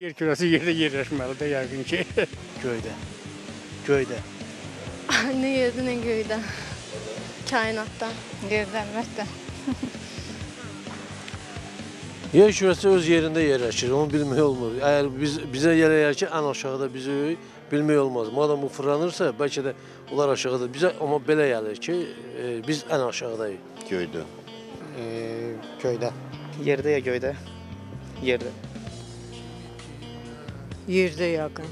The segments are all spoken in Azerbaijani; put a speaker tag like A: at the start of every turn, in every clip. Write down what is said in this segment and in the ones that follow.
A: Yer kürəsi yerdə yerləşməlidir yəqin ki.
B: Göydə. Göydə.
C: Ne yerdə, ne göydə. Kainatda.
D: Yerdə, əlbəttə.
E: Yer kürəsi öz yerində yerləşir, onu bilmək olmur. Əgər bizə yerəyər ki, ən aşağıda bizi bilmək olmaz. Madem bu fırlanırsa, bəlkə də onlar aşağıda. Bizə amma belə gəlir ki, biz ən aşağıdayıq.
F: Göydə.
B: Göydə. Yerdə ya göydə? Yerdə.
G: Yerdə yəqin.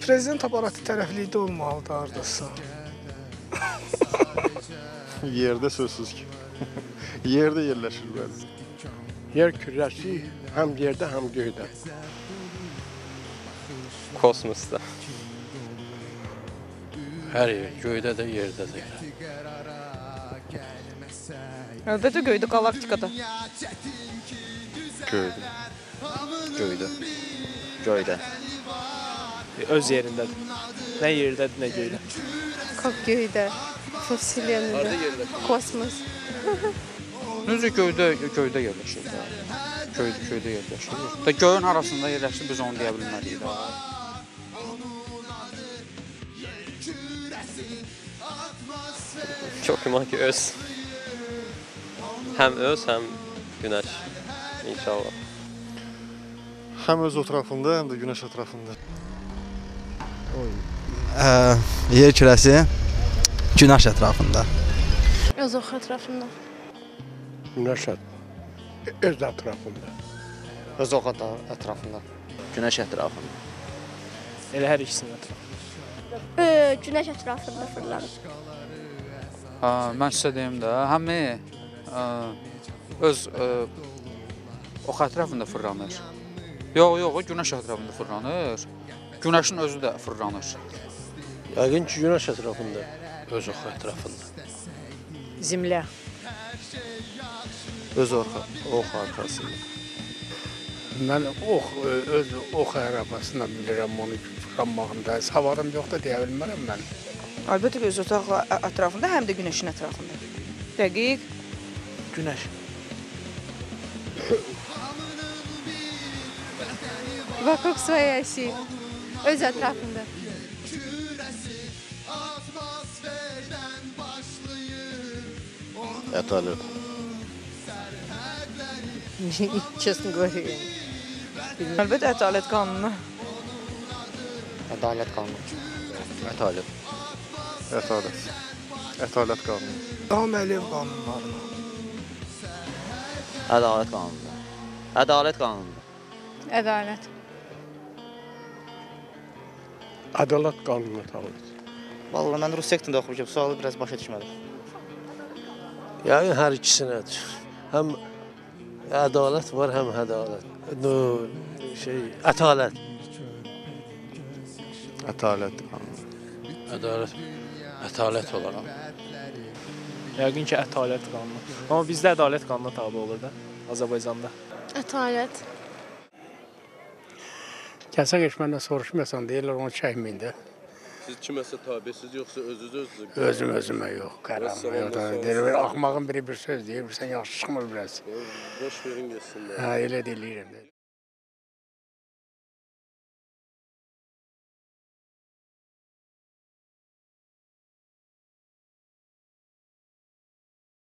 A: Prezident aparatı tərəflikdə olmalıdır hardasa.
F: Yerdə sözsüz ki. Yerdə yerləşir bəzi.
A: Yer kürəsi həm yerdə, həm göydə.
H: Kosmosda.
E: Hər yer, göydə də, yerdə də.
D: Əlbəttə göydə, galaktikada.
F: Göydə.
B: Göydə. Göydə.
I: Öz yerindədir. Nə yerdədir, nə göydə.
C: Как göydə. Fosilyanında. Kosmos.
J: Necə göydə yerləşir də. Göydə yerləşir. Da göyün arasında yerləşir, biz onu deyə bilmədik də.
H: Çok güman ki öz. Hem öz hem güneş. İnşallah.
F: Həm öz ətrafında, həm də günəş ətrafında.
B: Yer kürəsi günəş ətrafında.
C: Öz ox ətrafında.
A: Günəş öz ətrafında.
B: Öz ox ətrafında. Günəş ətrafında.
I: Elə hər ikisinin ətrafında.
C: Günəş ətrafında fırlanır.
J: Mən sizə deyim də, həmi öz ox ətrafında fırlanır. Yox, günəş ətrafında fırlanır. Günəşin özü də fırlanır.
E: Yəqin ki, günəş ətrafında, öz ox ətrafında.
G: Zimlə.
F: Öz ox arxasında.
A: Mən öz ox arabasına bilirəm onu fırlanmağında. Savadım yox da deyə bilmərəm mən.
D: Əlbəttə öz otaq ətrafında, həm də günəşin ətrafında. Dəqiq.
B: Günəş.
C: Vokuk своей оси. Öz ətrafında.
F: Ədalət.
G: Честно говоря.
D: Əlbəttə ədalət qanunu.
B: Ədalət qanunu. Ədalət.
F: Ədalət. Ədalət qanunu.
A: Davam Əliyev qanunlarına.
B: Ədalət qanunu. Ədalət qanunu.
D: Ədalət.
A: Ədalət qanunu tabii.
B: Vallahi mən rus sektorunda oxumuşam, sualı biraz başa düşmədim.
E: Yəqin hər ikisinədir. Həm ədalət var, həm ədalət. Ətalət.
F: Ədalət qanunu.
E: Ətalət olaraq.
I: Yəqin ki, ədalət qanunu. Amma bizdə ədalət qanuna tabi olur da, Azərbaycanda.
C: Ətalət.
A: Kəsə geçməndən soruşmayasan deyirlər onu çəkməyin də.
H: Siz kiməsə tabesiz yoksa özünüz?
A: Özümə yox, qərarıma yox. Deyirlər, axmağın biri bir söz deyir, sən yaxşı çıxmır biraz.
H: Boş verin geçsin.
A: Elə deyirəm.